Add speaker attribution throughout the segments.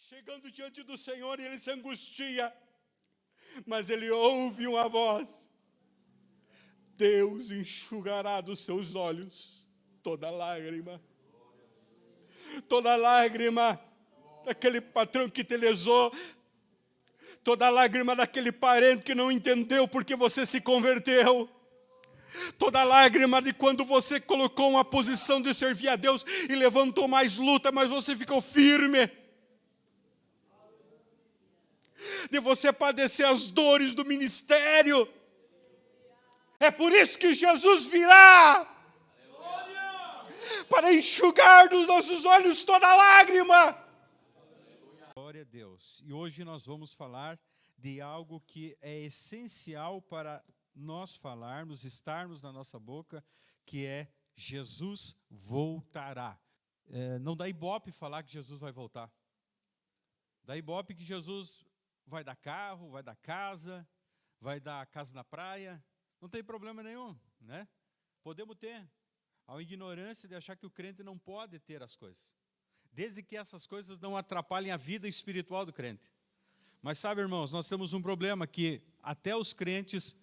Speaker 1: chegando diante do Senhor, e ele se angustia, mas ele ouve uma voz: Deus enxugará dos seus olhos toda lágrima daquele patrão que te lesou, toda lágrima daquele parente que não entendeu porque você se converteu, toda lágrima de quando você colocou uma posição de servir a Deus e levantou mais luta, mas você ficou firme, de você padecer as dores do ministério. É por isso que Jesus virá, para enxugar dos nossos olhos toda lágrima.
Speaker 2: Glória a Deus. E hoje nós vamos falar de algo que é essencial para nós falarmos, estarmos na nossa boca, que é Jesus voltará. Não dá ibope falar que Jesus vai voltar. Dá ibope que Jesus vai dar carro, vai dar casa, vai dar casa na praia. Não tem problema nenhum, né? Podemos ter. Há uma ignorância de achar que o crente não pode ter as coisas, desde que essas coisas não atrapalhem a vida espiritual do crente. Mas sabe, irmãos, nós temos um problema que até os crentes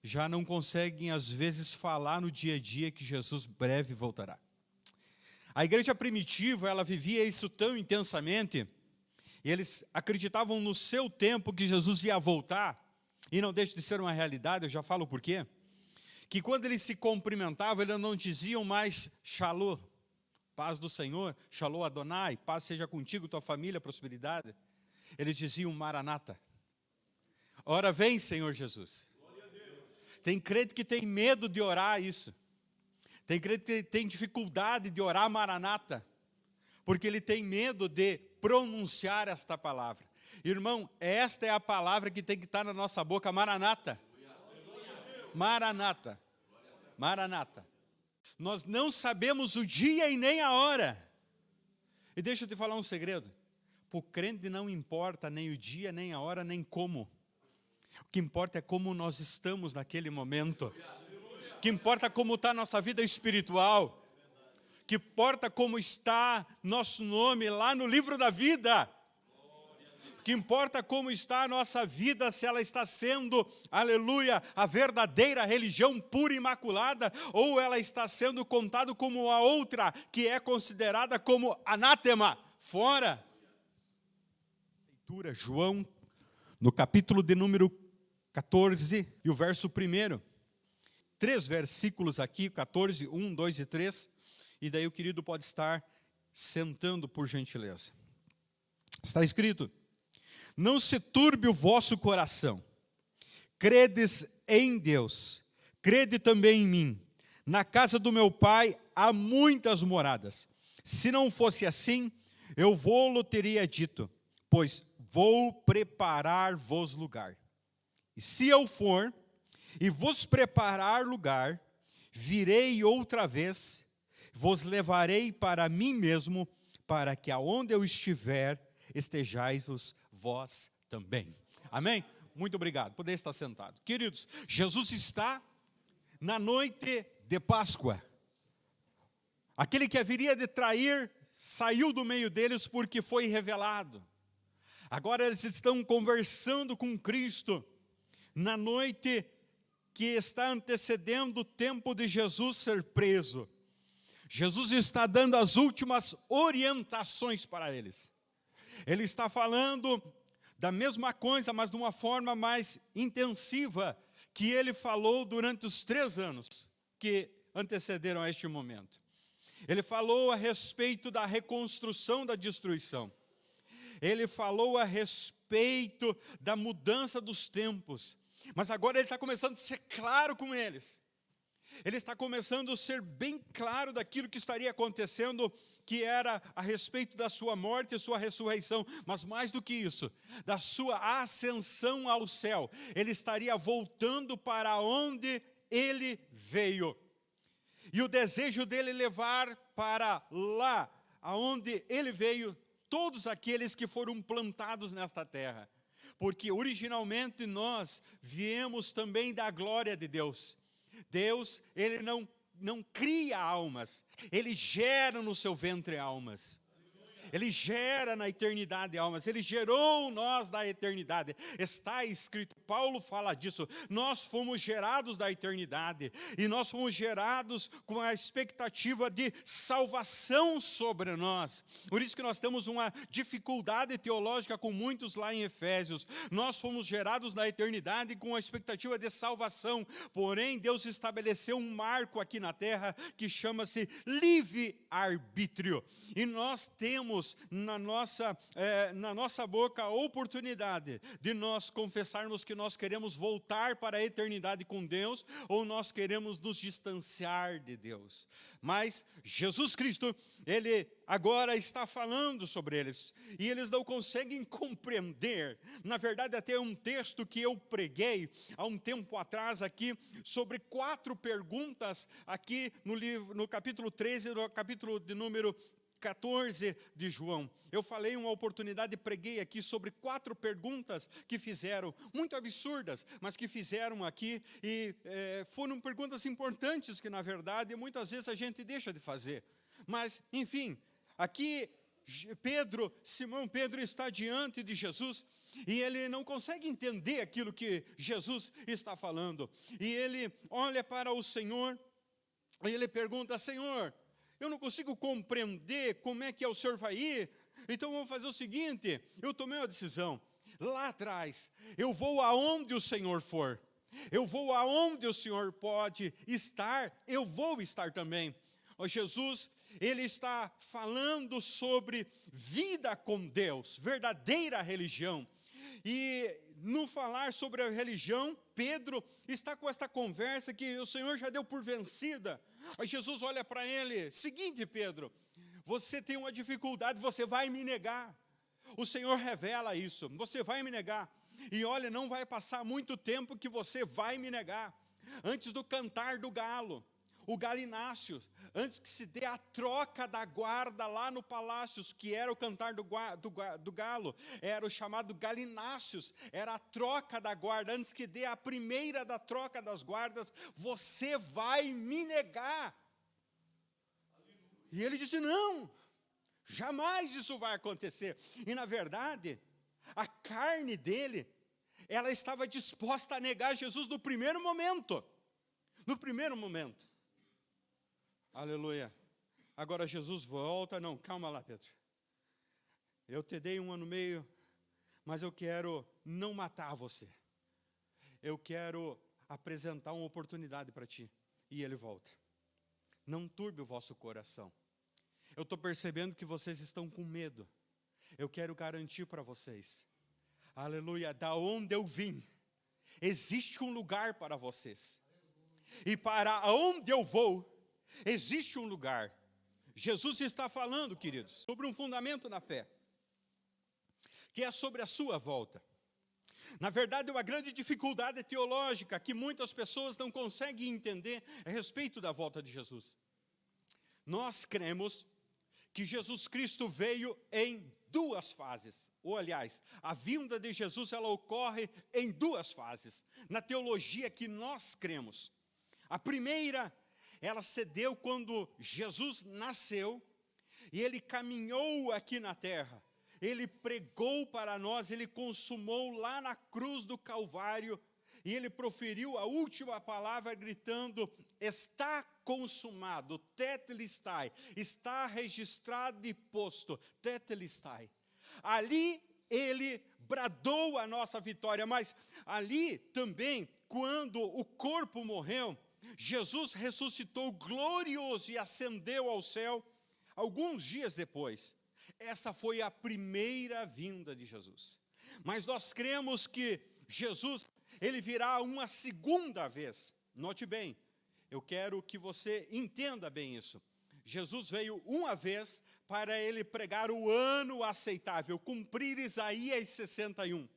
Speaker 2: já não conseguem, às vezes, falar no dia a dia que Jesus breve voltará. A igreja primitiva, ela vivia isso tão intensamente, e eles acreditavam no seu tempo que Jesus ia voltar, e não deixa de ser uma realidade, eu já falo o porquê. Que quando eles se cumprimentavam, eles não diziam mais Shalom, paz do Senhor, Shalom Adonai, paz seja contigo, tua família, prosperidade. Eles diziam Maranata. Ora vem, Senhor Jesus. Tem crente que tem medo de orar isso. Tem crente que tem dificuldade de orar Maranata, porque ele tem medo de pronunciar esta palavra. Irmão, esta é a palavra que tem que estar na nossa boca, Maranata. Maranata, Maranata. Nós não sabemos o dia e nem a hora. E deixa eu te falar um segredo. Para o crente não importa nem o dia, nem a hora, nem como. O que importa é como nós estamos naquele momento. O que importa é como está a nossa vida espiritual. O que importa é como está nosso nome lá no livro da vida. O que importa é como está a nossa vida, se ela está sendo, aleluia, a verdadeira religião pura e imaculada, ou ela está sendo contada como a outra, que é considerada como anátema, fora. Leitura, João, no capítulo de número 14, e o verso 1. 3 versículos aqui, 14, 1, 2 e 3, e daí o querido pode estar sentando por gentileza. Está escrito: não se turbe o vosso coração, credes em Deus, crede também em mim. Na casa do meu pai há muitas moradas. Se não fosse assim, eu vou-lo teria dito, pois vou preparar-vos lugar. E se eu for e vos preparar lugar, virei outra vez, vos levarei para mim mesmo, para que aonde eu estiver, estejais-vos vós também. Amém? Muito obrigado. Poder estar sentado. Queridos, Jesus está na noite de Páscoa. Aquele que haveria de trair saiu do meio deles porque foi revelado. Agora eles estão conversando com Cristo na noite que está antecedendo o tempo de Jesus ser preso. Jesus está dando as últimas orientações para eles. Ele está falando da mesma coisa, mas de uma forma mais intensiva, que ele falou durante os 3 anos que antecederam a este momento. Ele falou a respeito da reconstrução da destruição. Ele falou a respeito da mudança dos tempos. Mas agora ele está começando a ser claro com eles. Ele está começando a ser bem claro daquilo que estaria acontecendo, que era a respeito da sua morte e sua ressurreição, mas mais do que isso, da sua ascensão ao céu. Ele estaria voltando para onde ele veio. E o desejo dele levar para lá, aonde ele veio, todos aqueles que foram plantados nesta terra. Porque originalmente nós viemos também da glória de Deus. Deus, ele não cria almas, ele gera no seu ventre almas. Ele gera na eternidade almas, Ele gerou nós da eternidade. Está escrito, Paulo fala disso, nós fomos gerados da eternidade, e nós fomos gerados com a expectativa de salvação sobre nós. Por isso que nós temos uma dificuldade teológica com muitos lá em Efésios. Nós fomos gerados da eternidade com a expectativa de salvação, porém Deus estabeleceu um marco aqui na terra que chama-se livre-arbítrio, e nós temos na nossa boca a oportunidade de nós confessarmos que nós queremos voltar para a eternidade com Deus, ou nós queremos nos distanciar de Deus. Mas Jesus Cristo, Ele agora está falando sobre eles, e eles não conseguem compreender. Na verdade, até um texto que eu preguei há um tempo atrás aqui, sobre 4 perguntas, aqui no capítulo 13, no capítulo de número 14 de João. Eu falei uma oportunidade, preguei aqui sobre 4 perguntas que fizeram, muito absurdas, mas que fizeram aqui, e foram perguntas importantes que, na verdade, muitas vezes a gente deixa de fazer. Mas, enfim, aqui Simão Pedro está diante de Jesus, e ele não consegue entender aquilo que Jesus está falando. E ele olha para o Senhor, e ele pergunta: Senhor, eu não consigo compreender como é que o Senhor vai ir, então vamos fazer o seguinte, eu tomei uma decisão, lá atrás, eu vou aonde o Senhor for, eu vou aonde o Senhor pode estar, eu vou estar também. Jesus, Ele está falando sobre vida com Deus, verdadeira religião. E no falar sobre a religião, Pedro está com esta conversa que o Senhor já deu por vencida. Aí Jesus olha para ele: seguinte, Pedro, você tem uma dificuldade, você vai me negar. O Senhor revela isso, você vai me negar. E olha, não vai passar muito tempo que você vai me negar. Antes do cantar do galo, o galináceo, antes que se dê a troca da guarda lá no palácio, que era o cantar do galo, era o chamado galináceos, era a troca da guarda, antes que dê a primeira da troca das guardas, você vai me negar. E ele disse: não, jamais isso vai acontecer. E na verdade, a carne dele, ela estava disposta a negar Jesus no primeiro momento. No primeiro momento. Aleluia. Agora Jesus volta: não, calma lá, Pedro. Eu te dei 1 ano e meio, mas eu quero não matar você. Eu quero apresentar uma oportunidade para ti. E ele volta: não turbe o vosso coração. Eu estou percebendo que vocês estão com medo. Eu quero garantir para vocês, aleluia, da onde eu vim, existe um lugar para vocês. E para onde eu vou, existe um lugar. Jesus está falando, queridos, sobre um fundamento na fé, que é sobre a sua volta. Na verdade, uma grande dificuldade teológica que muitas pessoas não conseguem entender a respeito da volta de Jesus. Nós cremos que Jesus Cristo veio em 2 fases, ou aliás, a vinda de Jesus, ela ocorre em 2 fases, na teologia que nós cremos. A primeira, ela se deu quando Jesus nasceu, e Ele caminhou aqui na terra, Ele pregou para nós, Ele consumou lá na cruz do Calvário, e Ele proferiu a última palavra gritando: está consumado, tetelestai, está registrado e posto, tetelestai. Ali Ele bradou a nossa vitória, mas ali também, quando o corpo morreu, Jesus ressuscitou glorioso e ascendeu ao céu alguns dias depois. Essa foi a primeira vinda de Jesus. Mas nós cremos que Jesus, Ele virá uma segunda vez. Note bem, eu quero que você entenda bem isso. Jesus veio uma vez para Ele pregar o ano aceitável, cumprir Isaías 61.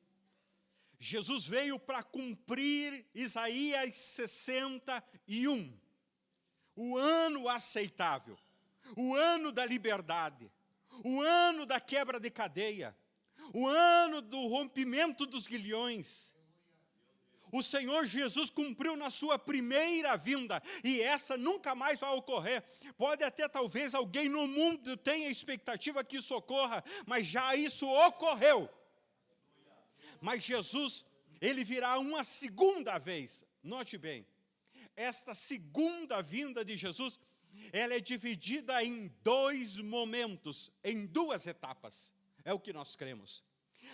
Speaker 2: Jesus veio para cumprir Isaías 61, o ano aceitável, o ano da liberdade, o ano da quebra de cadeia, o ano do rompimento dos grilhões,
Speaker 1: o Senhor Jesus cumpriu na sua primeira vinda, e essa nunca mais vai ocorrer. Pode até talvez alguém no mundo tenha expectativa que isso ocorra, mas já isso ocorreu. Mas Jesus, ele virá uma segunda vez. Note bem, esta segunda vinda de Jesus, ela é dividida em dois momentos, em duas etapas. É o que nós cremos.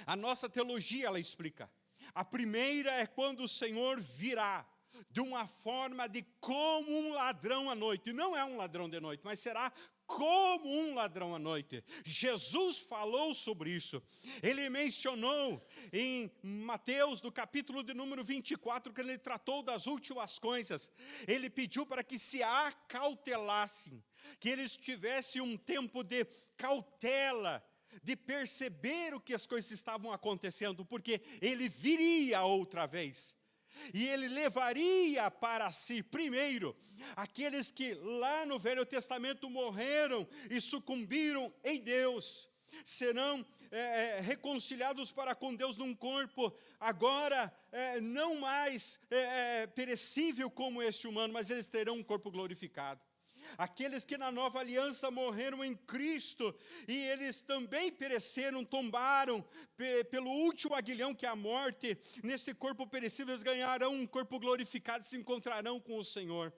Speaker 1: A nossa teologia, ela explica. A primeira é quando o Senhor virá de uma forma de como um ladrão à noite. Não é um ladrão de noite, mas será como um ladrão à noite. Jesus falou sobre isso. Ele mencionou em Mateus, no capítulo de número 24, que ele tratou das últimas coisas. Ele pediu para que se acautelassem, que eles tivessem um tempo de cautela, de perceber o que as coisas estavam acontecendo, porque ele viria outra vez. E ele levaria para si, primeiro, aqueles que lá no Velho Testamento morreram e sucumbiram em Deus. Serão reconciliados para com Deus num corpo, agora não mais perecível como este humano, mas eles terão um corpo glorificado. Aqueles que na nova aliança morreram em Cristo, e eles também pereceram, tombaram pelo último aguilhão que é a morte, nesse corpo perecível eles ganharão um corpo glorificado e se encontrarão com o Senhor.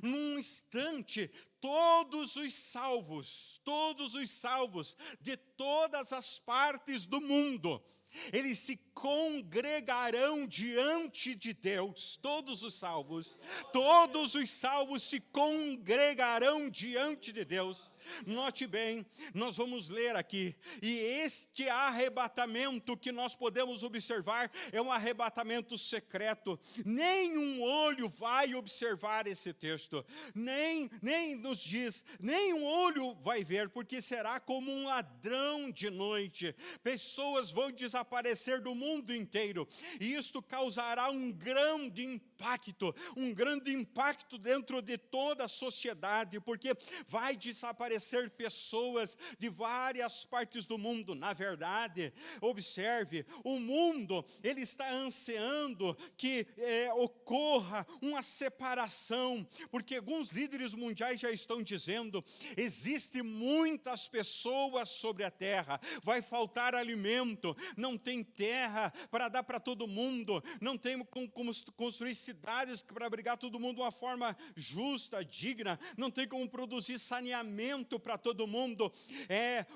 Speaker 1: Num instante, todos os salvos de todas as partes do mundo, eles se congregarão diante de Deus. Todos os salvos se congregarão diante de Deus. Note bem, nós vamos ler aqui, e este arrebatamento que nós podemos observar é um arrebatamento secreto. Nenhum olho vai observar esse texto, nem nos diz, nenhum olho vai ver, porque será como um ladrão de noite. Pessoas vão desaparecer do mundo inteiro, e isto causará um grande impacto dentro de toda a sociedade, porque vai desaparecer pessoas de várias partes do mundo. Na verdade, observe, o mundo, ele está ansiando que ocorra uma separação, porque alguns líderes mundiais já estão dizendo, existem muitas pessoas sobre a terra, vai faltar alimento, não tem terra para dar para todo mundo, não tem como construir cidades para abrigar todo mundo de uma forma justa, digna, não tem como produzir saneamento para todo mundo.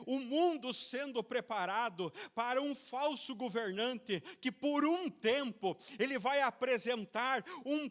Speaker 1: O mundo sendo preparado para um falso governante, que por um tempo, ele vai apresentar,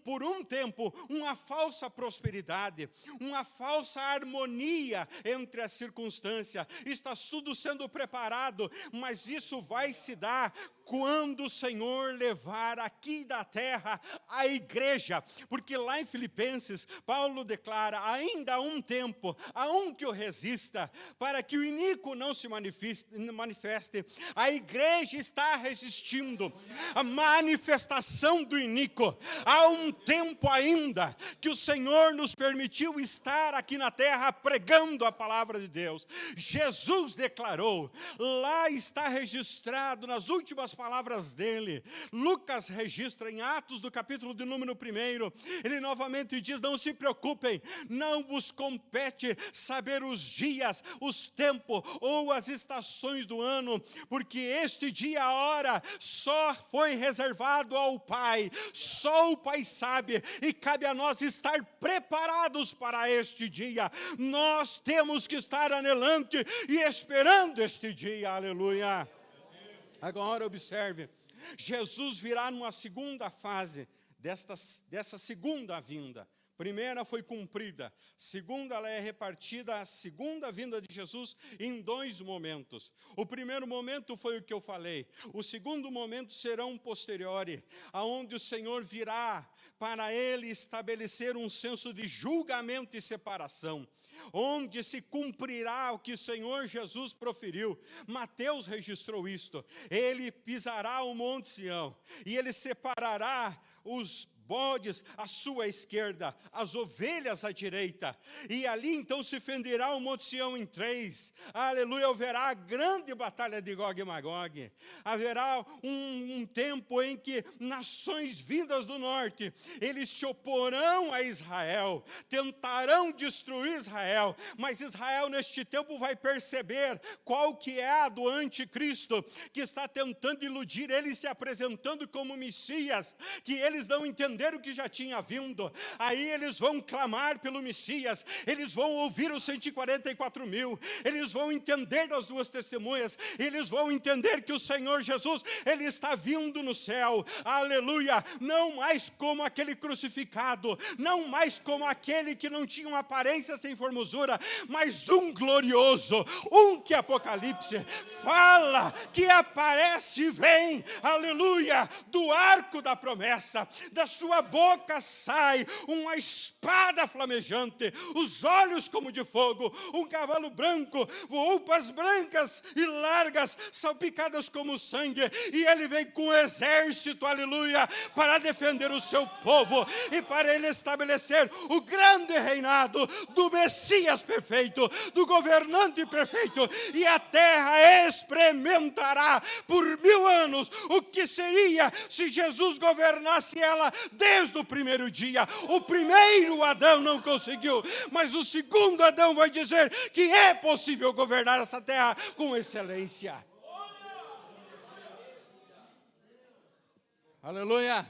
Speaker 1: por um tempo, uma falsa prosperidade, uma falsa harmonia entre as circunstâncias. Está tudo sendo preparado, mas isso vai se dar quando o Senhor levar aqui da terra a igreja, porque lá em Filipenses, Paulo declara, ainda há um tempo, há um que o resista, para que o iníquo não se manifeste. A igreja está resistindo a manifestação do iníquo. Há um tempo ainda que o Senhor nos permitiu estar aqui na terra pregando a palavra de Deus. Jesus declarou, lá está registrado nas últimas palavras dele. Lucas registra em Atos do capítulo de número 1, ele novamente diz, não se preocupem, não vos compete saber os dias, os tempos ou as estações do ano, porque este dia, a hora, só foi reservado ao Pai, só o Pai sabe, e cabe a nós estar preparados para este dia. Nós temos que estar anelante e esperando este dia, aleluia. Agora observe, Jesus virá numa segunda fase dessa segunda vinda. Primeira foi cumprida, segunda ela é repartida, a segunda vinda de Jesus em dois momentos. O primeiro momento foi o que eu falei, o segundo momento será um posteriori, aonde o Senhor virá para ele estabelecer um senso de julgamento e separação, onde se cumprirá o que o Senhor Jesus proferiu. Mateus registrou isto, ele pisará o monte Sião, e ele separará os bodes à sua esquerda, as ovelhas à direita. E ali então se fenderá o Monte Sião em três. Aleluia, haverá a grande batalha de Gog e Magog. Haverá um tempo em que nações vindas do norte, eles se oporão a Israel, tentarão destruir Israel, mas Israel neste tempo vai perceber qual que é a do anticristo, que está tentando iludir eles, se apresentando como Messias, que eles não entenderam que já tinha vindo. Aí eles vão clamar pelo Messias, eles vão ouvir os 144 mil, eles vão entender das duas testemunhas, eles vão entender que o Senhor Jesus, Ele está vindo no céu, aleluia, não mais como aquele crucificado, não mais como aquele que não tinha uma aparência sem formosura, mas um glorioso, um que Apocalipse fala que aparece e vem, aleluia, do arco da promessa, da sua boca sai uma espada flamejante, os olhos como de fogo, um cavalo branco, roupas brancas e largas, salpicadas como sangue, e ele vem com um exército, aleluia, para defender o seu povo, e para ele estabelecer o grande reinado do Messias perfeito, do governante perfeito, e a terra experimentará por 1000 anos o que seria se Jesus governasse ela desde o primeiro dia. O primeiro Adão não conseguiu, mas o segundo Adão vai dizer que é possível governar essa terra com excelência. Aleluia.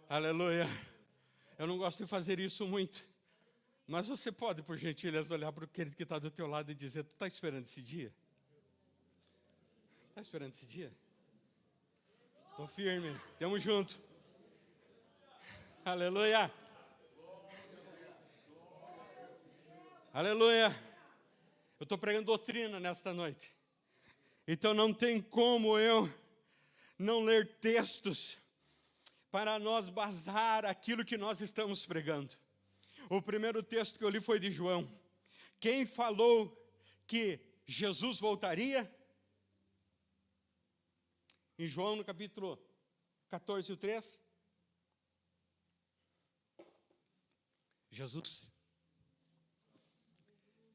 Speaker 1: Aleluia. Eu não gosto de fazer isso muito, mas você pode, por gentileza, olhar para aquele que está do teu lado e dizer: tu está esperando esse dia? Está esperando esse dia? Estou firme, estamos juntos. Aleluia. Aleluia. Eu estou pregando doutrina nesta noite, então não tem como eu não ler textos para nós basar aquilo que nós estamos pregando. O primeiro texto que eu li foi de João. Quem falou que Jesus voltaria? Em João, no capítulo 14, 3. Jesus,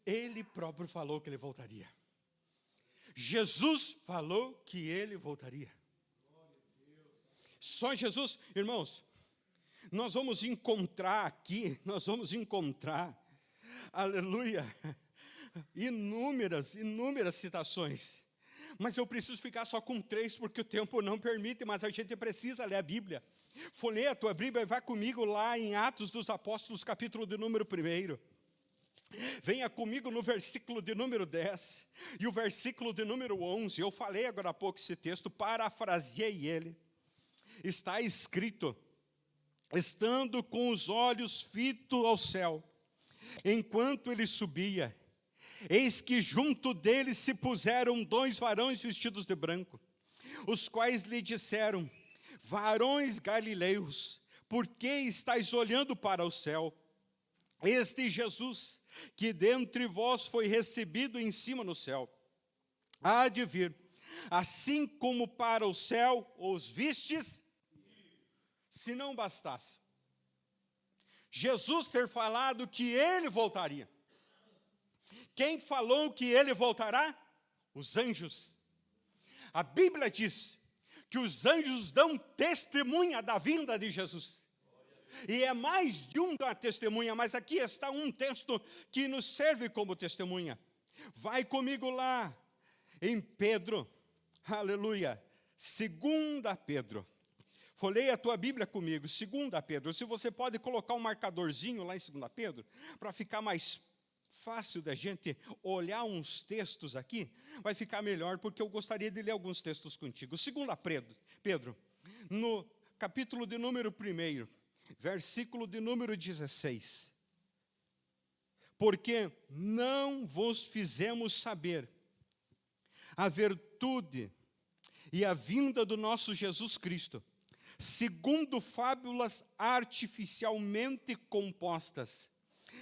Speaker 1: Ele próprio falou que Ele voltaria. Jesus falou que Ele voltaria. Só Jesus, irmãos, nós vamos encontrar aqui, aleluia, inúmeras citações. Mas eu preciso ficar só com 3, porque o tempo não permite, mas a gente precisa ler a Bíblia. Folheia a tua Bíblia e vai comigo lá em Atos dos Apóstolos, capítulo de número 1. Venha comigo no versículo de número 10 e o versículo de número 11. Eu falei agora há pouco esse texto, parafraseei ele. Está escrito: estando com os olhos fitos ao céu, enquanto ele subia, eis que junto dele se puseram 2 varões vestidos de branco, os quais lhe disseram: varões galileus, por que estáis olhando para o céu? Este Jesus, que dentre vós foi recebido em cima no céu, há de vir, assim como para o céu os vistes. Se não bastasse Jesus ter falado que Ele voltaria, quem falou que Ele voltará? Os anjos. A Bíblia diz que os anjos dão testemunha da vinda de Jesus. E é mais de uma testemunha, mas aqui está um texto que nos serve como testemunha. Vai comigo lá em Pedro, aleluia, 2 Pedro. Folheia a tua Bíblia comigo, 2 Pedro. Se você pode colocar um marcadorzinho lá em 2 Pedro, para ficar mais fácil da gente olhar uns textos aqui, vai ficar melhor, porque eu gostaria de ler alguns textos contigo. 2 Pedro, no capítulo de número 1, versículo de número 16. Porque não vos fizemos saber a virtude e a vinda do nosso Jesus Cristo, segundo fábulas artificialmente compostas,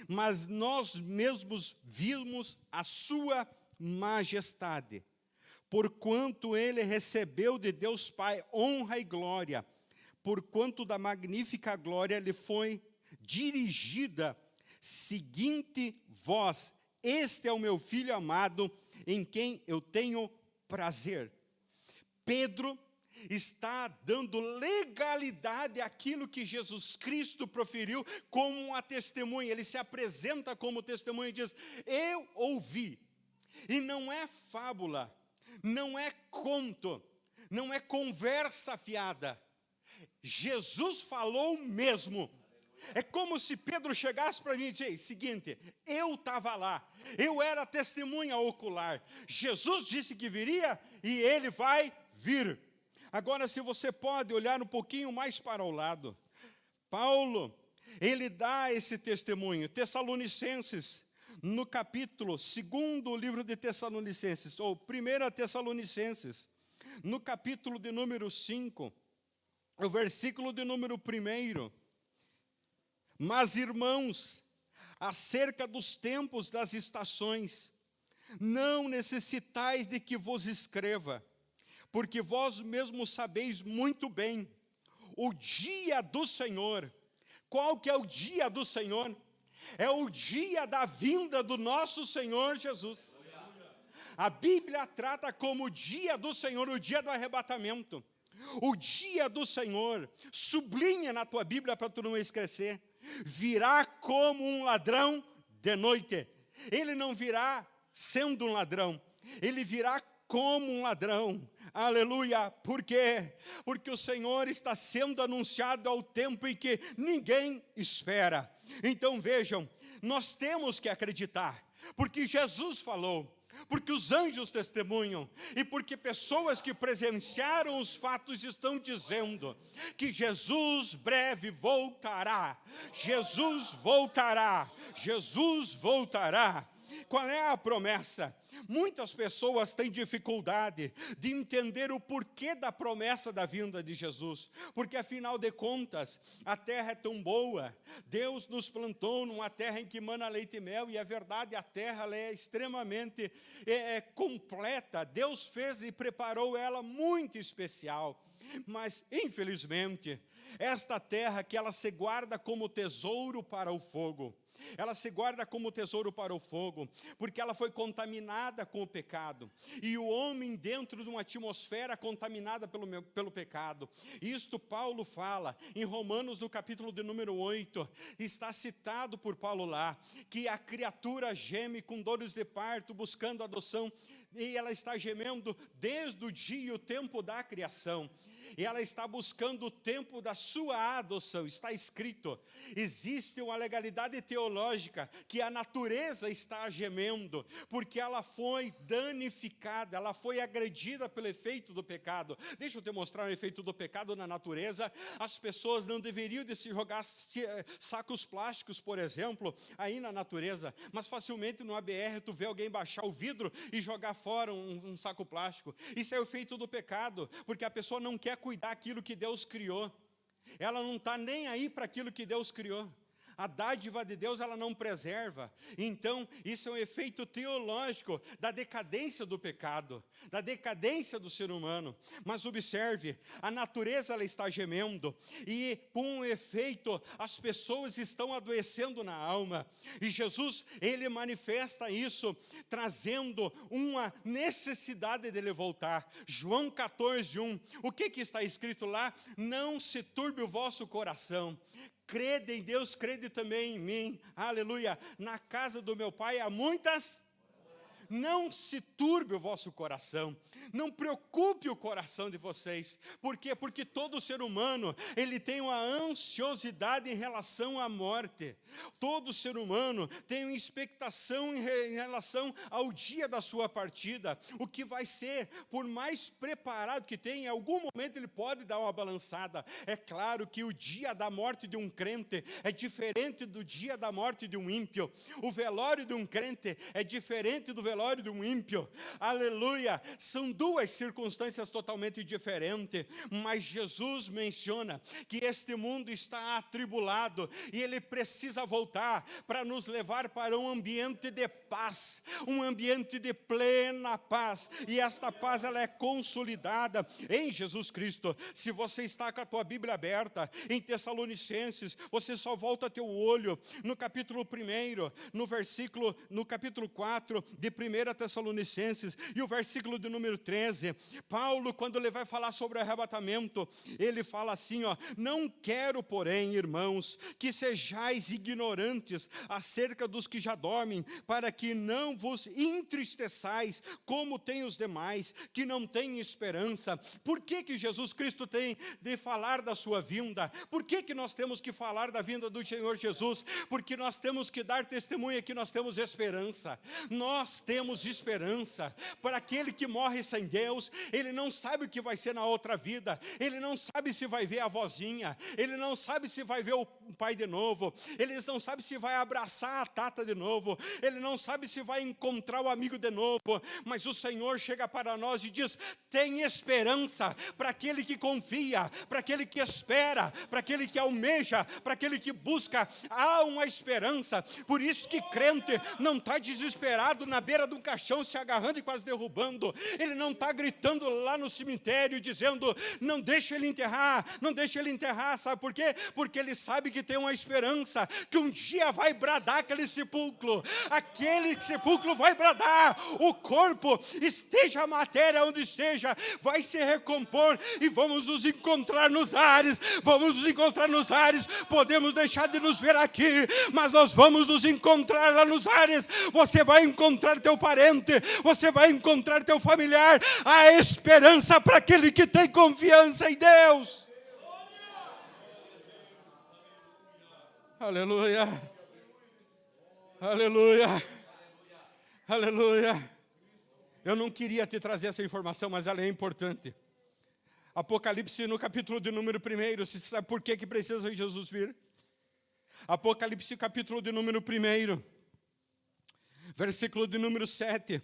Speaker 1: mas nós mesmos vimos a sua majestade.
Speaker 2: porquanto ele recebeu de Deus Pai honra e glória, porquanto da magnífica glória lhe foi dirigida seguinte voz: este é o meu Filho amado, em quem eu tenho prazer. Pedro está dando legalidade àquilo que Jesus Cristo proferiu como uma testemunha. Ele se apresenta como testemunha e diz: eu ouvi. E não é fábula, não é conto, não é conversa fiada. Jesus falou mesmo. É como se Pedro chegasse para mim e dissesse: seguinte, eu estava lá, eu era testemunha ocular. Jesus disse que viria e ele vai vir. Agora, se você pode olhar um pouquinho mais para o lado, Paulo, ele dá esse testemunho. Tessalonicenses, no capítulo 2 livro de Tessalonicenses, ou 1 Tessalonicenses, no capítulo de número 5, o versículo de número 1. Mas, irmãos, acerca dos tempos das estações, não necessitais de que vos escreva, porque vós mesmos sabeis muito bem o dia do Senhor. Qual que é o dia do Senhor? É o dia da vinda do nosso Senhor Jesus. A Bíblia trata como o dia do Senhor, o dia do arrebatamento. O dia do Senhor, sublinha na tua Bíblia para tu não esquecer, virá como um ladrão de noite. Ele não virá sendo um ladrão, ele virá como um ladrão. Aleluia. Por quê? Porque o Senhor está sendo anunciado ao tempo em que ninguém espera. Então vejam, nós temos que acreditar, porque Jesus falou, porque os anjos testemunham, e porque pessoas que presenciaram os fatos estão dizendo que Jesus breve voltará. Jesus voltará. Jesus voltará. Qual é a promessa? Muitas pessoas têm dificuldade de entender o porquê da promessa da vinda de Jesus, porque afinal de contas, a terra é tão boa, Deus nos plantou numa terra em que mana leite e mel, e é verdade, a terra ela é extremamente completa, Deus fez e preparou ela muito especial, mas infelizmente, esta terra que ela se guarda como tesouro para o fogo, ela se guarda como tesouro para o fogo, porque ela foi contaminada com o pecado, e o homem dentro de uma atmosfera contaminada pelo pecado. Isto Paulo fala em Romanos, no capítulo de número 8, está citado por Paulo lá, que a criatura geme com dores de parto, buscando adoção, e ela está gemendo desde o dia e o tempo da criação, e ela está buscando o tempo da sua adoção. Está escrito, existe uma legalidade teológica que a natureza está gemendo, porque ela foi danificada, ela foi agredida pelo efeito do pecado. Deixa eu te mostrar o efeito do pecado na natureza. As pessoas não deveriam de se jogar sacos plásticos, por exemplo, aí na natureza, mas facilmente no ABR tu vê alguém baixar o vidro e jogar fora um saco plástico. Isso é o efeito do pecado, porque a pessoa não quer cuidar daquilo que Deus criou. Ela não está nem aí para aquilo que Deus criou. A dádiva de Deus ela não preserva. Então, isso é um efeito teológico da decadência do pecado, da decadência do ser humano. Mas observe, a natureza ela está gemendo, e com um efeito, as pessoas estão adoecendo na alma. E Jesus, ele manifesta isso, trazendo uma necessidade dele voltar. João 14:1, o que está escrito lá? Não se turbe o vosso coração. Crede em Deus, crede também em mim. Aleluia. Na casa do meu Pai há muitas. Não se turbe o vosso coração, não preocupe o coração de vocês. Por quê? Porque todo ser humano, ele tem uma ansiosidade em relação à morte. Todo ser humano tem uma expectação em relação ao dia da sua partida. O que vai ser, por mais preparado que tenha, em algum momento ele pode dar uma balançada. É claro que o dia da morte de um crente é diferente do dia da morte de um ímpio. O velório de um crente é diferente do velório
Speaker 1: velório de um ímpio. Aleluia! São duas circunstâncias totalmente diferentes, mas Jesus menciona que este mundo está atribulado e ele precisa voltar para nos levar para um ambiente de paz, um ambiente de plena paz, e esta paz ela é consolidada em Jesus Cristo. Se você está com a tua Bíblia aberta em Tessalonicenses, você só volta teu olho no capítulo 1, no capítulo 4 de 1 Tessalonicenses, e o versículo de número 13, Paulo, quando ele vai falar sobre o arrebatamento, ele fala assim, não quero, porém, irmãos, que sejais ignorantes acerca dos que já dormem, para que não vos entristeçais, como tem os demais, que não têm esperança. Por que Jesus Cristo tem de falar da sua vinda? Por que nós temos que falar da vinda do Senhor Jesus? Porque nós temos que dar testemunha que nós temos esperança. Nós temos esperança. Para aquele que morre sem Deus, ele não sabe o que vai ser na outra vida, ele não sabe se vai ver a vozinha, ele não sabe se vai ver o pai de novo, ele não sabe se vai abraçar a tata de novo, ele não sabe se vai encontrar o amigo de novo, mas o Senhor chega para nós e diz, tem esperança para aquele que confia, para aquele que espera, para aquele que almeja, para aquele que busca, há uma esperança. Por isso que crente não está desesperado na beira de um caixão se agarrando e quase derrubando, ele não está gritando lá no cemitério dizendo, não deixa ele enterrar, não deixa ele enterrar, sabe por quê? Porque ele sabe que tem uma esperança, que um dia vai bradar aquele sepulcro vai bradar, o corpo, esteja a matéria onde esteja, vai se recompor e vamos nos encontrar nos ares, podemos deixar de nos ver aqui, mas nós vamos nos encontrar lá nos ares, você vai encontrar teu parente, você vai encontrar teu familiar, a esperança para aquele que tem confiança em Deus. Aleluia, aleluia, aleluia. Eu não queria te trazer essa informação, mas ela é importante. Apocalipse no capítulo de número 1, você sabe por que precisa Jesus vir? Apocalipse capítulo de número 1, versículo de número 7.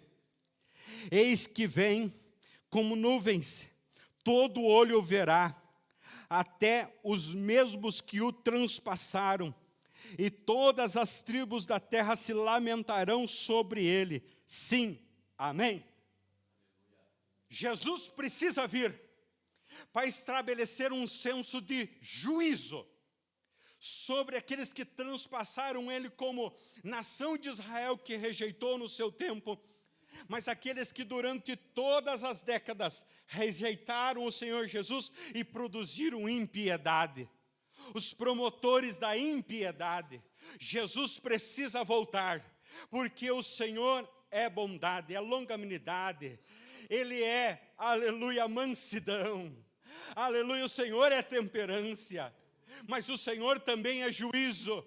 Speaker 1: Eis que vem como nuvens, todo olho o verá, até os mesmos que o transpassaram, e todas as tribos da terra se lamentarão sobre ele. Sim, amém. Jesus precisa vir para estabelecer um senso de juízo sobre aqueles que transpassaram ele como nação de Israel que rejeitou no seu tempo, mas aqueles que durante todas as décadas rejeitaram o Senhor Jesus e produziram impiedade. Os promotores da impiedade. Jesus precisa voltar, porque o Senhor é bondade, é longanimidade, Ele é, aleluia, mansidão, aleluia, o Senhor é temperância, mas o Senhor também é juízo.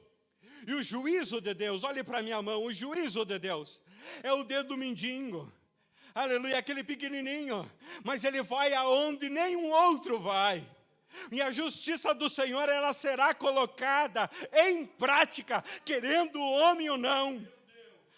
Speaker 1: E o juízo de Deus, olhe para a minha mão, o juízo de Deus é o dedo mindinho, aleluia, aquele pequenininho, mas ele vai aonde nenhum outro vai. E a justiça do Senhor, ela será colocada em prática, querendo o homem ou não.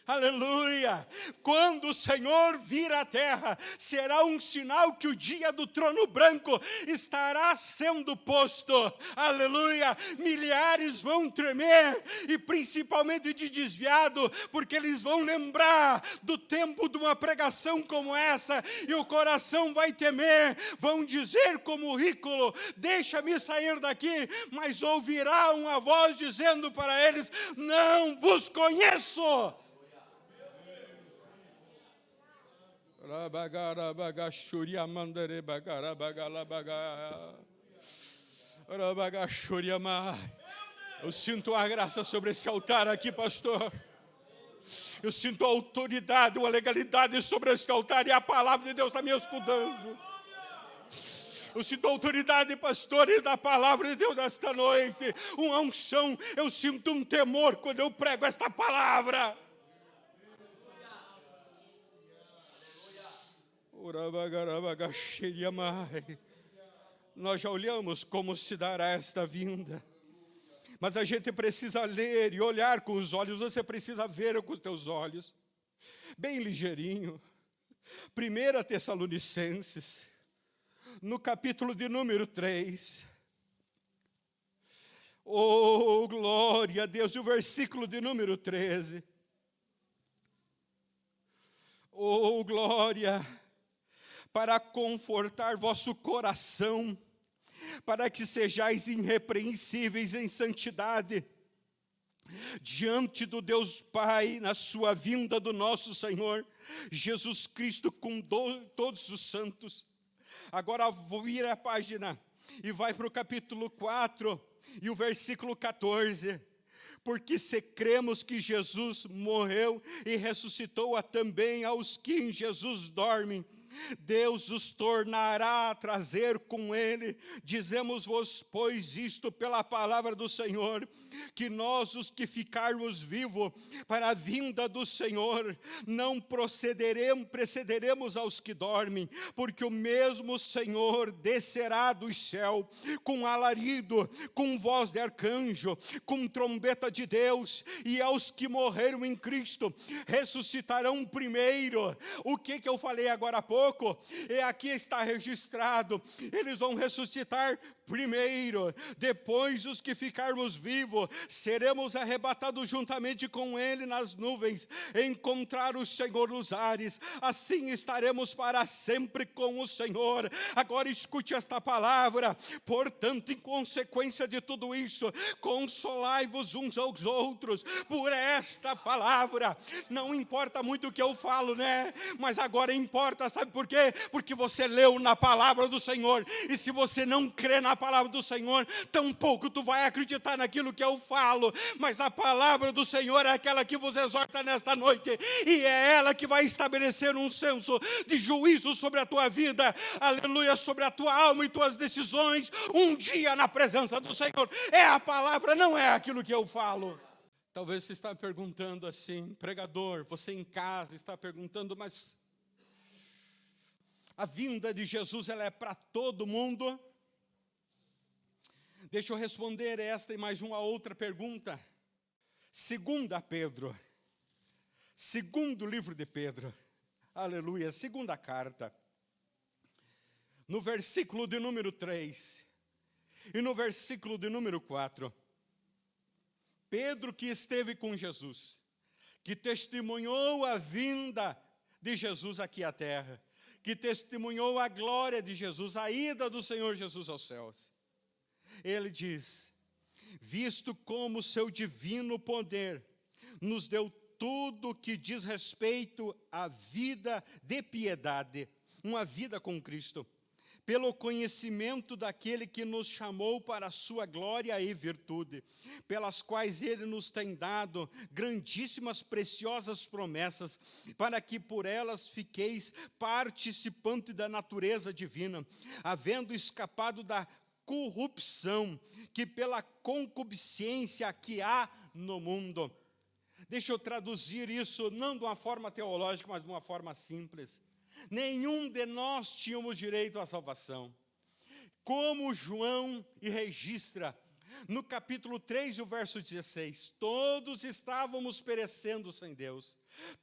Speaker 1: Aleluia, quando o Senhor vir à terra, será um sinal que o dia do trono branco estará sendo posto, aleluia, milhares vão tremer, e principalmente de desviado, porque eles vão lembrar do tempo de uma pregação como essa, e o coração vai temer, vão dizer como ridículo, deixa-me sair daqui, mas ouvirá uma voz dizendo para eles, não vos conheço. Eu sinto a graça sobre esse altar aqui, pastor. Eu sinto a autoridade, uma legalidade sobre este altar, e a palavra de Deus está me escudando. Eu sinto a autoridade, pastores, da palavra de Deus nesta noite. Uma unção, eu sinto um temor quando eu prego esta palavra. Nós já olhamos como se dará esta vinda, mas a gente precisa ler e olhar com os olhos. Você precisa ver com os teus olhos. bem ligeirinho. 1 Tessalonicenses, no capítulo de número 3. Oh, glória a Deus, e o versículo de número 13. Oh, glória, para confortar vosso coração, para que sejais irrepreensíveis em santidade, diante do Deus Pai, na sua vinda do nosso Senhor Jesus Cristo com todos os santos. Agora vira a página e vai para o capítulo 4 e o versículo 14. Porque se cremos que Jesus morreu e ressuscitou também aos que em Jesus dormem, Deus os tornará a trazer com ele. Dizemos-vos, pois, isto pela palavra do Senhor, que nós, os que ficarmos vivos para a vinda do Senhor, não precederemos aos que dormem, porque o mesmo Senhor descerá do céu, com alarido, com voz de arcanjo, com trombeta de Deus, e aos que morreram em Cristo, ressuscitarão primeiro. O que eu falei agora há pouco? E aqui está registrado, eles vão ressuscitar primeiro, depois os que ficarmos vivos, seremos arrebatados juntamente com ele nas nuvens, encontrar o Senhor nos ares, assim estaremos para sempre com o Senhor. Agora escute esta palavra: portanto, em consequência de tudo isso, consolai-vos uns aos outros por esta palavra. Não importa muito o que eu falo, né? Mas agora importa, sabe por quê? Porque você leu na palavra do Senhor, e se você não crê na palavra do Senhor, tampouco tu vai acreditar naquilo que eu falo. Mas a palavra do Senhor é aquela que vos exorta nesta noite, e é ela que vai estabelecer um senso de juízo sobre a tua vida, aleluia, sobre a tua alma e tuas decisões, um dia na presença do Senhor. É a palavra, não é aquilo que eu falo. Talvez você está perguntando assim, pregador, você em casa está perguntando, mas a vinda de Jesus, ela é para todo mundo? Deixa eu responder esta e mais uma outra pergunta. Segunda Pedro, segundo livro de Pedro, aleluia, segunda carta, no versículo de número 3 e no versículo de número 4, Pedro, que esteve com Jesus, que testemunhou a vinda de Jesus aqui à terra, que testemunhou a glória de Jesus, a ida do Senhor Jesus aos céus. Ele diz: visto como seu divino poder nos deu tudo que diz respeito à vida de piedade, uma vida com Cristo, pelo conhecimento daquele que nos chamou para a sua glória e virtude, pelas quais ele nos tem dado grandíssimas, preciosas promessas, para que por elas fiqueis participantes da natureza divina, havendo escapado da corrupção que pela concupiscência que há no mundo. Deixa eu traduzir isso não de uma forma teológica, mas de uma forma simples. Nenhum de nós tínhamos direito à salvação. Como João registra no capítulo 3, o verso 16, todos estávamos perecendo sem Deus.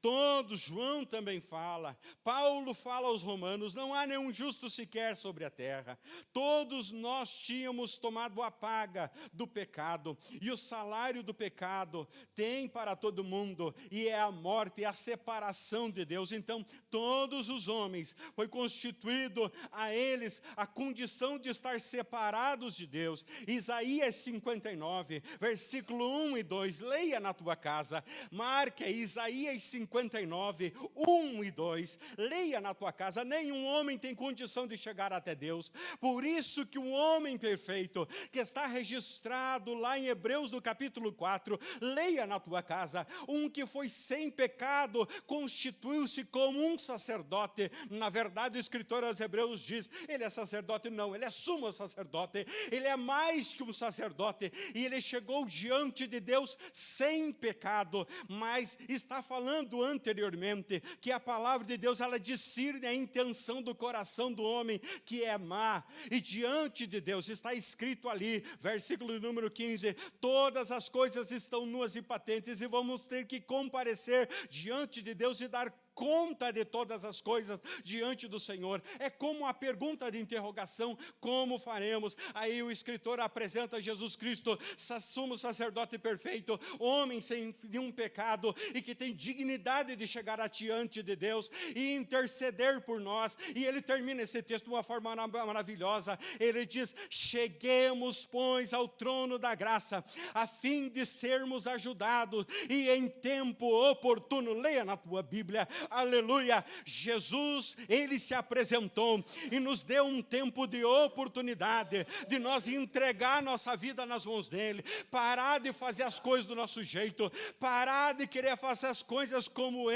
Speaker 1: Todos, João também fala, Paulo fala aos romanos, não há nenhum justo sequer sobre a terra. Todos nós tínhamos tomado a paga do pecado, e o salário do pecado tem para todo mundo, e é a morte, e a separação de Deus. Então, todos os homens, foi constituído a eles a condição de estar separados de Deus. Isaías 59, versículo 1 e 2, leia na tua casa, marque Isaías 59, 1 e 2, leia na tua casa. Nenhum homem tem condição de chegar até Deus, por isso que o homem perfeito, que está registrado lá em Hebreus no capítulo 4, leia na tua casa, um que foi sem pecado, constituiu-se como um sacerdote. Na verdade, o escritor aos Hebreus diz, ele é sacerdote? Não, ele é sumo sacerdote, ele é mais que um sacerdote, sacerdote, e ele chegou diante de Deus sem pecado, mas está falando anteriormente que a palavra de Deus, ela discerne a intenção do coração do homem, que é má, e diante de Deus está escrito ali, versículo número 15, todas as coisas estão nuas e patentes, e vamos ter que comparecer diante de Deus e dar conta de todas as coisas diante do Senhor. É como a pergunta de interrogação: como faremos? Aí o escritor apresenta Jesus Cristo, sumo sacerdote perfeito, homem sem nenhum pecado e que tem dignidade de chegar diante de Deus e interceder por nós. E ele termina esse texto de uma forma maravilhosa. Ele diz: cheguemos, pois, ao trono da graça, a fim de sermos ajudados e em tempo oportuno. Leia na tua Bíblia. Aleluia, Jesus, ele se apresentou e nos deu um tempo de oportunidade de nós entregar nossa vida nas mãos dele, parar de fazer as coisas do nosso jeito, parar de querer fazer as coisas como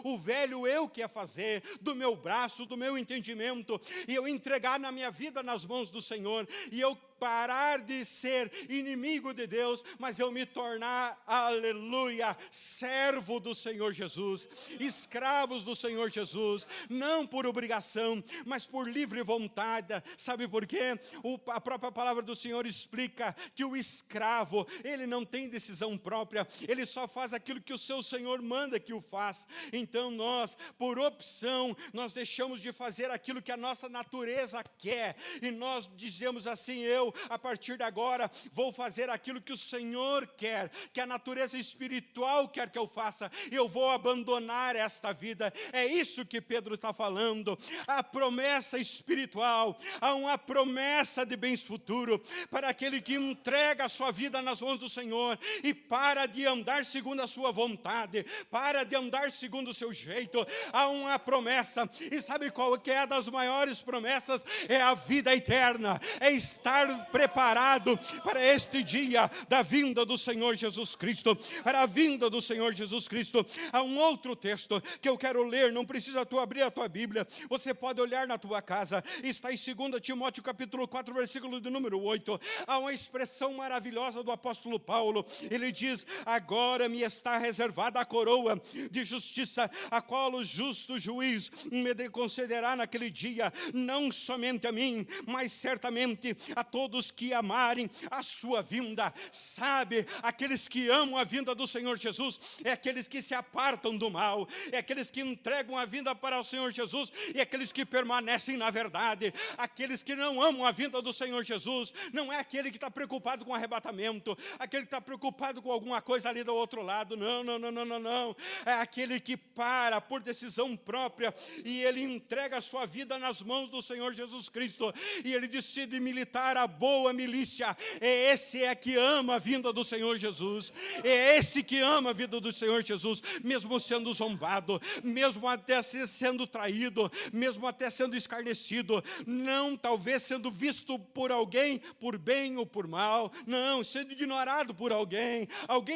Speaker 1: o velho eu quer fazer, do meu braço, do meu entendimento, e eu entregar na minha vida nas mãos do Senhor, e eu parar de ser inimigo de Deus, mas eu me tornar, aleluia, servo do Senhor Jesus, escravos do Senhor Jesus, não por obrigação, mas por livre vontade. Sabe por quê? A própria palavra do Senhor explica que o escravo, ele não tem decisão própria, ele só faz aquilo que o seu Senhor manda que o faça. Então nós, por opção, nós deixamos de fazer aquilo que a nossa natureza quer, e nós dizemos assim: a partir de agora, vou fazer aquilo que o Senhor quer, que a natureza espiritual quer que eu faça, e eu vou abandonar esta vida. É isso que Pedro está falando. A promessa espiritual, há uma promessa de bens futuros, para aquele que entrega a sua vida nas mãos do Senhor, e para de andar segundo a sua vontade, para de andar segundo o seu jeito. Há uma promessa, e sabe qual que é a das maiores promessas? É a vida eterna, é estar preparado para este dia da vinda do Senhor Jesus Cristo, para a vinda do Senhor Jesus Cristo. Há um outro texto que eu quero ler, não precisa tu abrir a tua Bíblia, você pode olhar na tua casa, está em 2 Timóteo capítulo 4, versículo de número 8, há uma expressão maravilhosa do apóstolo Paulo, ele diz: agora me está reservada a coroa de justiça, a qual o justo juiz me concederá naquele dia, não somente a mim, mas certamente a todos que amarem a sua vinda. Sabe, aqueles que amam a vinda do Senhor Jesus, é aqueles que se apartam do mal, é aqueles que entregam a vida para o Senhor Jesus, e aqueles que permanecem na verdade. Aqueles que não amam a vinda do Senhor Jesus, não é aquele que está preocupado com arrebatamento, aquele que está preocupado com alguma coisa ali do outro lado, não, é aquele que para por decisão própria, e ele entrega a sua vida nas mãos do Senhor Jesus Cristo, e ele decide militar a boa milícia. Esse é que ama a vinda do Senhor Jesus, é esse que ama a vida do Senhor Jesus, mesmo sendo zombado, mesmo até sendo traído, mesmo até sendo escarnecido, não talvez sendo visto por alguém por bem ou por mal, não, sendo ignorado por alguém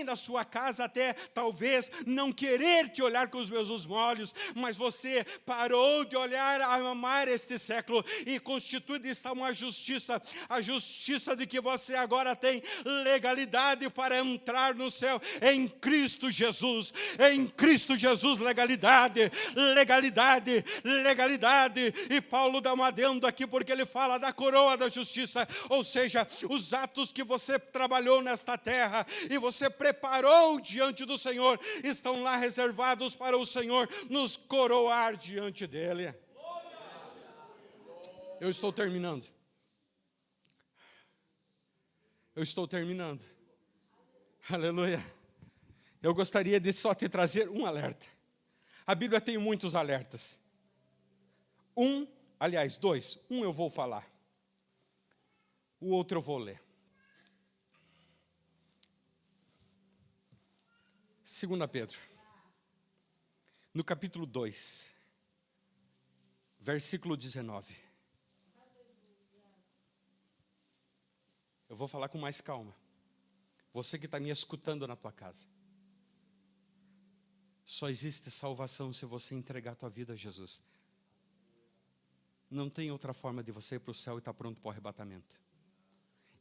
Speaker 1: da sua casa até talvez não querer te olhar com os meus olhos, mas você parou de olhar a amar este século, e constitui está uma justiça, a justiça de que você agora tem legalidade para entrar no céu, em Cristo Jesus, legalidade, e Paulo dá um adendo aqui, porque ele fala da coroa da justiça, ou seja, os atos que você trabalhou nesta terra, e você preparou diante do Senhor, estão lá reservados para o Senhor nos coroar diante dele. Eu estou terminando. Aleluia. Eu gostaria de só te trazer um alerta. A Bíblia tem muitos alertas. Dois. Um eu vou falar. O outro eu vou ler. 2 Pedro. No capítulo 2. Versículo 19. Eu vou falar com mais calma. Você que está me escutando na tua casa. Só existe salvação se você entregar a tua vida a Jesus. Não tem outra forma de você ir para o céu e estar pronto para o arrebatamento.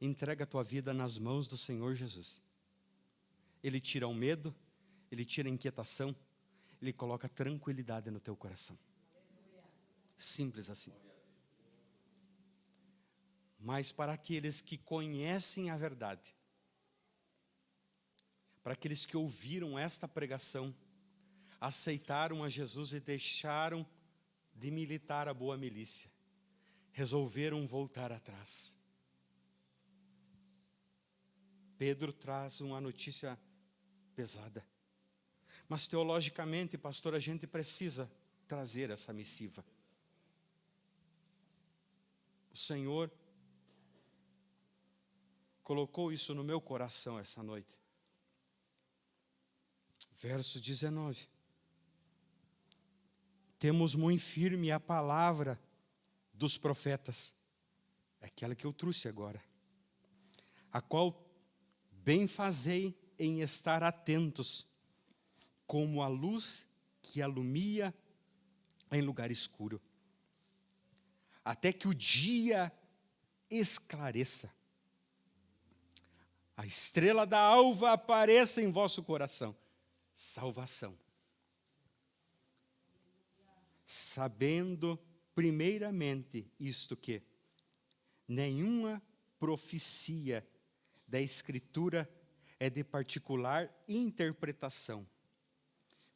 Speaker 2: Entrega a tua vida nas mãos do Senhor Jesus. Ele tira o medo, Ele tira a inquietação, Ele coloca tranquilidade no teu coração. Simples assim. Mas para aqueles que conhecem a verdade, para aqueles que ouviram esta pregação, aceitaram a Jesus e deixaram de militar a boa milícia, resolveram voltar atrás. Pedro traz uma notícia pesada. Mas teologicamente, pastor, a gente precisa trazer essa missiva. O Senhor colocou isso no meu coração essa noite. Verso 19. Temos muito firme a palavra dos profetas, é aquela que eu trouxe agora, a qual bem fazei em estar atentos, como a luz que alumia em lugar escuro, até que o dia esclareça, a estrela da alva apareça em vosso coração. Salvação. Sabendo primeiramente isto que nenhuma profecia da Escritura é de particular interpretação,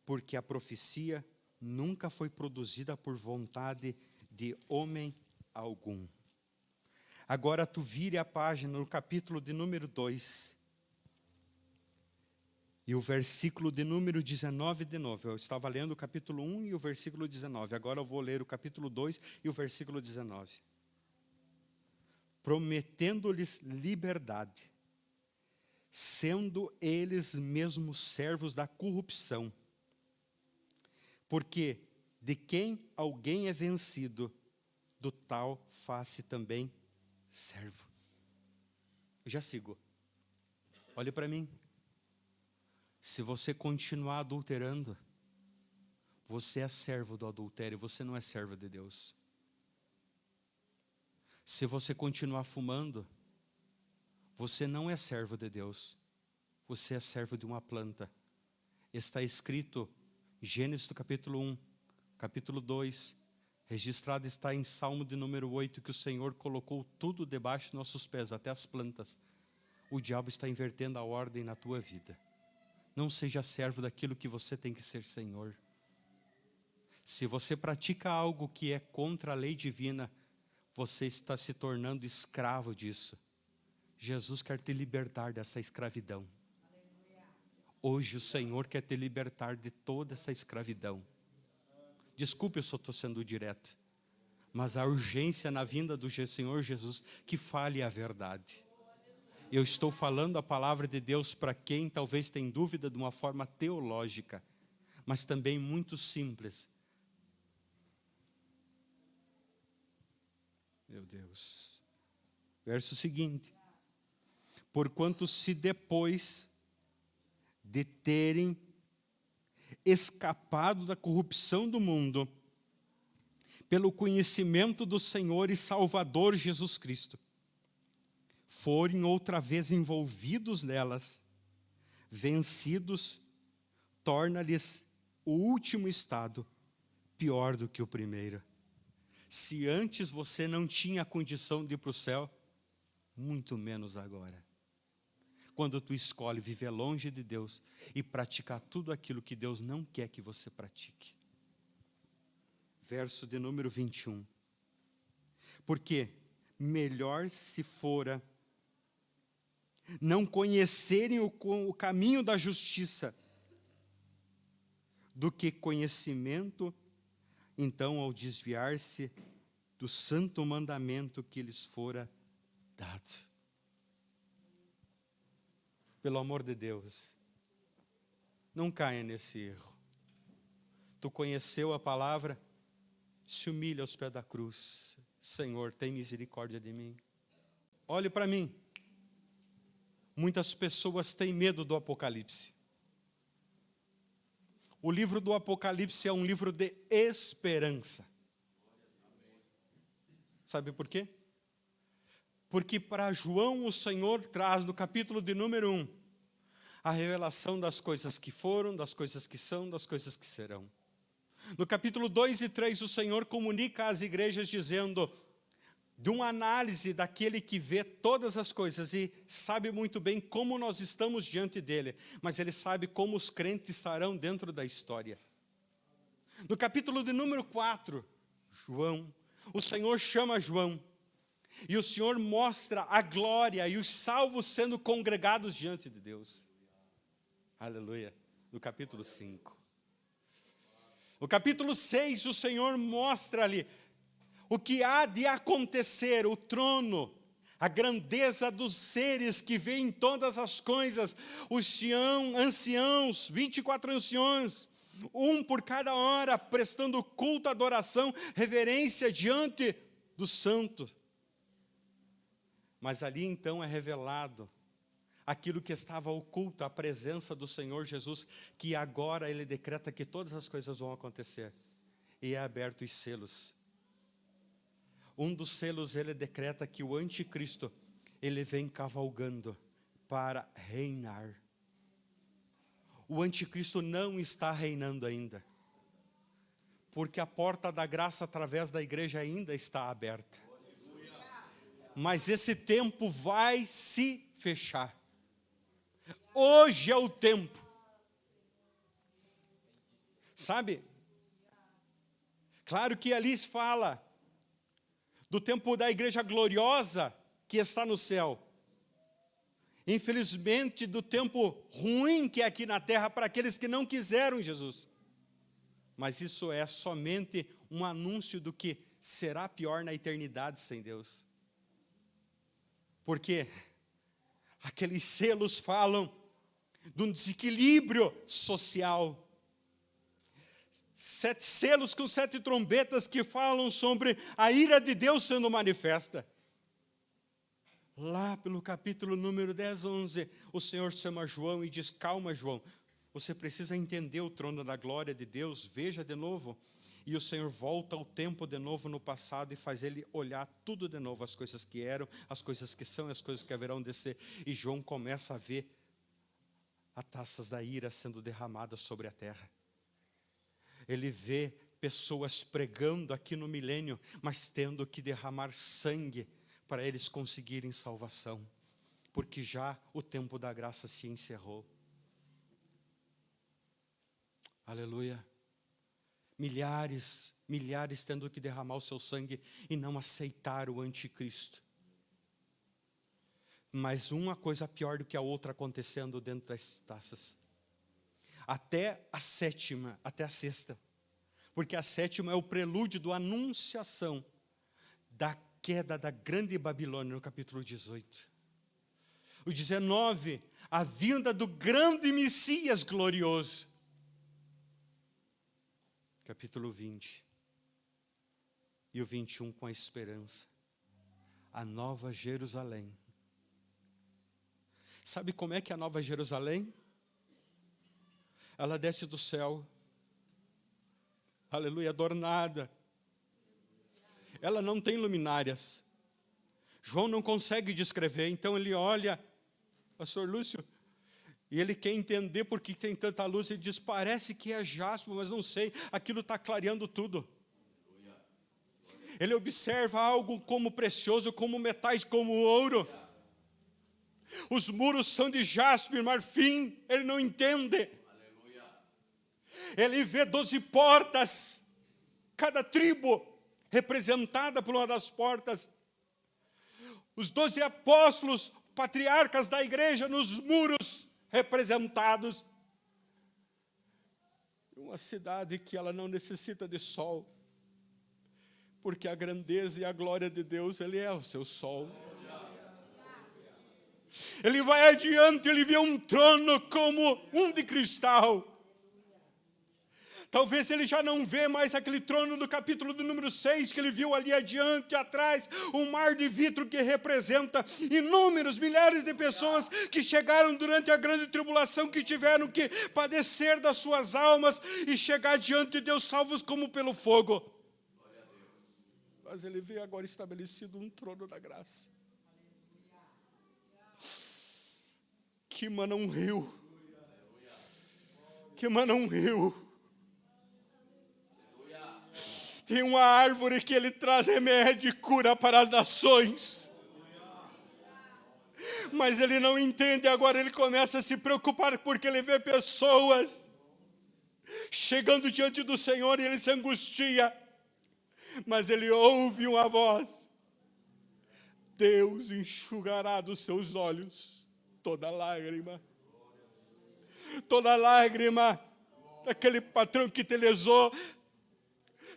Speaker 2: porque a profecia nunca foi produzida por vontade de homem algum. Agora tu vire a página no capítulo de número 2, e o versículo de número 19 de novo. Eu estava lendo o capítulo 1 e o versículo 19. Agora eu vou ler o capítulo 2 e o versículo 19. Prometendo-lhes liberdade, sendo eles mesmos servos da corrupção. Porque de quem alguém é vencido, do tal faz-se também servo. Eu já sigo. Olhe para mim. Se você continuar adulterando, você é servo do adultério, você não é servo de Deus. Se você continuar fumando, você não é servo de Deus, você é servo de uma planta. Está escrito, Gênesis do capítulo 1, capítulo 2, registrado está em Salmo de número 8, que o Senhor colocou tudo debaixo de nossos pés, até as plantas. O diabo está invertendo a ordem na tua vida. Não seja servo daquilo que você tem que ser senhor. Se você pratica algo que é contra a lei divina, você está se tornando escravo disso. Jesus quer te libertar dessa escravidão. Hoje o Senhor quer te libertar de toda essa escravidão. Desculpe, eu só estou sendo direto, mas a urgência na vinda do Senhor Jesus que fale a verdade. Eu estou falando a palavra de Deus para quem talvez tenha dúvida de uma forma teológica, mas também muito simples. Meu Deus. Verso seguinte. Porquanto se depois de terem escapado da corrupção do mundo, pelo conhecimento do Senhor e Salvador Jesus Cristo, forem outra vez envolvidos nelas, vencidos, torna-lhes o último estado pior do que o primeiro. Se antes você não tinha a condição de ir para o céu, muito menos agora. Quando tu escolhe viver longe de Deus e praticar tudo aquilo que Deus não quer que você pratique. Verso de número 21. Porque melhor se fora não conhecerem o caminho da justiça, do que conhecimento, então, ao desviar-se do santo mandamento que lhes fora dado. Pelo amor de Deus, não caia nesse erro. Tu conheceu a palavra, se humilha aos pés da cruz. Senhor, tem misericórdia de mim. Olhe para mim. Muitas pessoas têm medo do Apocalipse. O livro do Apocalipse é um livro de esperança. Sabe por quê?
Speaker 1: Porque para João o Senhor traz no capítulo de número 1, a revelação das coisas que foram, das coisas que são, das coisas que serão. No capítulo 2 e 3, o Senhor comunica às igrejas dizendo, de uma análise daquele que vê todas as coisas e sabe muito bem como nós estamos diante dele, mas ele sabe como os crentes estarão dentro da história. No capítulo de número 4, João, o Senhor chama João, e o Senhor mostra a glória e os salvos sendo congregados diante de Deus. Aleluia. No capítulo 5. No capítulo 6, o Senhor mostra ali o que há de acontecer, o trono, a grandeza dos seres que veem todas as coisas, os anciãos, 24 anciões, um por cada hora, prestando culto, adoração, reverência diante do santo. Mas ali então é revelado aquilo que estava oculto, a presença do Senhor Jesus, que agora Ele decreta que todas as coisas vão acontecer. E é aberto os selos. Um dos selos Ele decreta que o anticristo, ele vem cavalgando para reinar. O anticristo não está reinando ainda. Porque a porta da graça através da igreja ainda está aberta. Mas esse tempo vai se fechar. Hoje é o tempo. Sabe? Claro que ali se fala do tempo da igreja gloriosa que está no céu. Infelizmente, do tempo ruim que é aqui na terra para aqueles que não quiseram Jesus. Mas isso é somente um anúncio do que será pior na eternidade sem Deus. Porque aqueles selos falam de um desequilíbrio social. 7 selos com 7 trombetas que falam sobre a ira de Deus sendo manifesta. Lá pelo capítulo número 10, 11, o Senhor chama João e diz, calma João, você precisa entender o trono da glória de Deus, veja de novo. E o Senhor volta ao tempo de novo no passado e faz ele olhar tudo de novo, as coisas que eram, as coisas que são, as coisas que haverão de ser. E João começa a ver as taças da ira sendo derramadas sobre a terra. Ele vê pessoas pregando aqui no milênio, mas tendo que derramar sangue para eles conseguirem salvação, porque já o tempo da graça se encerrou. Aleluia. Milhares tendo que derramar o seu sangue e não aceitar o anticristo. Mas uma coisa pior do que a outra acontecendo dentro das taças. Até a 7ª, até a 6ª. Porque a 7ª é o prelúdio da anunciação da queda da grande Babilônia no capítulo 18. O 19, a vinda do grande Messias glorioso. Capítulo 20. E o 21 com a esperança. A nova Jerusalém. Sabe como é que é a nova Jerusalém? Ela desce do céu. Aleluia, adornada. Ela não tem luminárias. João não consegue descrever, então ele olha, pastor Lúcio, e ele quer entender por que tem tanta luz. Ele diz, parece que é jaspe, mas não sei, aquilo está clareando tudo. Ele observa algo como precioso, como metais, como ouro. Os muros são de jaspe, marfim, ele não entende. Ele vê 12 portas, cada tribo representada por uma das portas. Os 12 apóstolos, patriarcas da igreja, nos muros representados. Uma cidade que ela não necessita de sol, porque a grandeza e a glória de Deus, Ele é o seu sol. Ele vai adiante, ele vê um trono como um de cristal. Talvez ele já não vê mais aquele trono do capítulo do número 6, que ele viu ali adiante, atrás, um mar de vidro que representa inúmeros, milhares de pessoas que chegaram durante a grande tribulação, que tiveram que padecer das suas almas e chegar diante de Deus salvos como pelo fogo. Mas ele vê agora estabelecido um trono da graça. que emana um rio. Que emana um rio. Tem uma árvore que ele traz remédio e cura para as nações. Mas ele não entende, agora ele começa a se preocupar porque ele vê pessoas chegando diante do Senhor e ele se angustia. Mas ele ouve uma voz: Deus enxugará dos seus olhos toda lágrima. Toda lágrima daquele patrão que te lesou.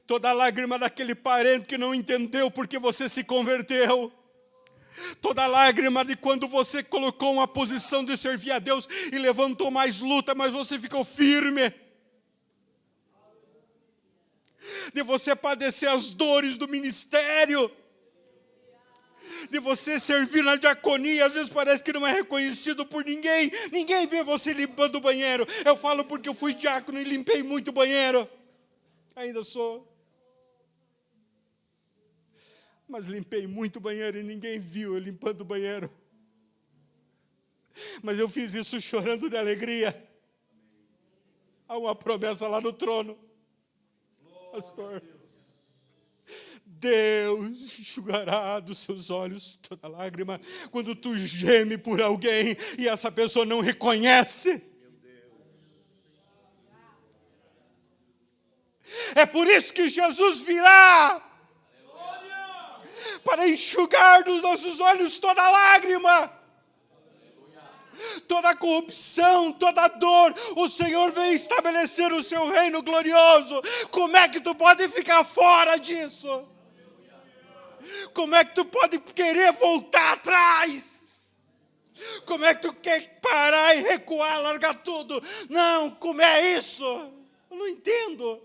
Speaker 1: Toda lágrima daquele parente que não entendeu porque você se converteu. Toda lágrima de quando você colocou uma posição de servir a Deus e levantou mais luta, mas você ficou firme. De você padecer as dores do ministério. De você servir na diaconia, às vezes parece que não é reconhecido por ninguém. Ninguém vê você limpando o banheiro. Eu falo porque eu fui diácono e limpei muito banheiro. Ainda sou. Mas limpei muito banheiro e ninguém viu eu limpando o banheiro. Mas eu fiz isso chorando de alegria. Há uma promessa lá no trono. Pastor, Deus enxugará dos seus olhos toda lágrima. Quando tu geme por alguém e essa pessoa não reconhece. É por isso que Jesus virá para enxugar dos nossos olhos toda lágrima, toda corrupção, toda dor. O Senhor vem estabelecer o seu reino glorioso. Como é que tu pode ficar fora disso? Como é que tu pode querer voltar atrás? Como é que tu quer parar e recuar, largar tudo? Não, como é isso? Eu não entendo.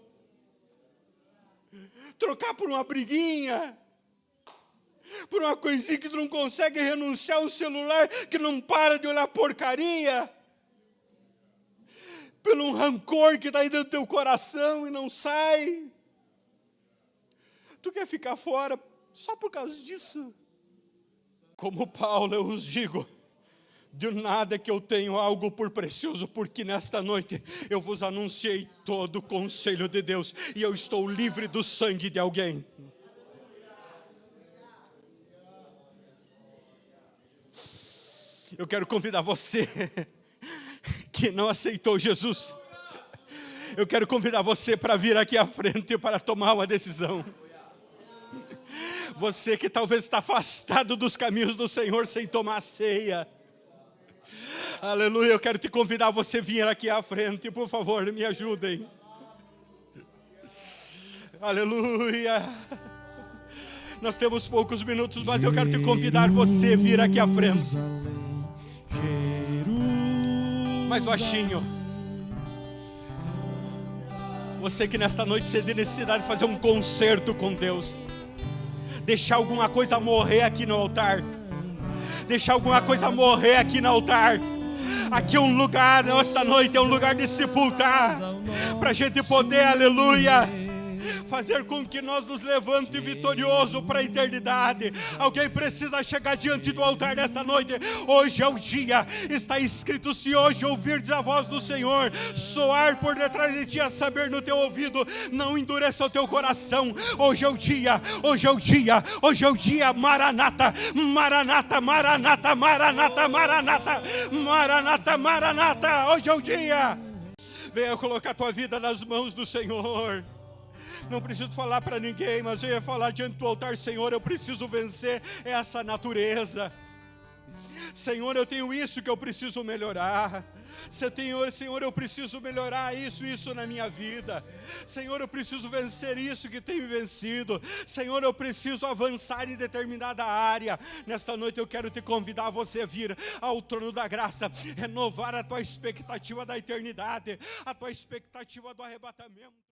Speaker 1: Trocar por uma briguinha, por uma coisinha que tu não consegue renunciar ao celular, que não para de olhar porcaria, pelo um rancor que está aí dentro do teu coração e não sai. Tu quer ficar fora só por causa disso? Como Paulo, eu os digo, de nada que eu tenho algo por precioso, porque nesta noite eu vos anunciei todo o conselho de Deus, e eu estou livre do sangue de alguém. Eu quero convidar você que não aceitou Jesus. Eu quero convidar você para vir aqui à frente para tomar uma decisão. Você que talvez está afastado dos caminhos do Senhor sem tomar a ceia. Aleluia, eu quero te convidar a você vir aqui à frente. Por favor, me ajudem. Aleluia. Nós temos poucos minutos, mas eu quero te convidar você a vir aqui à frente. Mais baixinho. Você que nesta noite você tem necessidade de fazer um concerto com Deus. Deixar alguma coisa morrer aqui no altar. Deixar alguma coisa morrer aqui no altar. Aqui é um lugar, nesta noite é um lugar de sepultar. Para a gente poder, aleluia, fazer com que nós nos levante vitorioso para a eternidade. Alguém precisa chegar diante do altar nesta noite. Hoje é o dia, está escrito: se hoje ouvirdes a voz do Senhor soar por detrás de ti, a saber no teu ouvido, não endureça o teu coração. Hoje é o dia, hoje é o dia, hoje é o dia. Maranata, Maranata, Maranata, Maranata, Maranata, Maranata, Maranata. Hoje é o dia. Venha colocar a tua vida nas mãos do Senhor. Não preciso falar para ninguém, mas eu ia falar diante do altar: Senhor, eu preciso vencer essa natureza. Senhor, eu tenho isso que eu preciso melhorar. Senhor, eu preciso melhorar isso na minha vida. Senhor, eu preciso vencer isso que tem me vencido. Senhor, eu preciso avançar em determinada área. Nesta noite eu quero te convidar a você vir ao trono da graça, renovar a tua expectativa da eternidade, a tua expectativa do arrebatamento.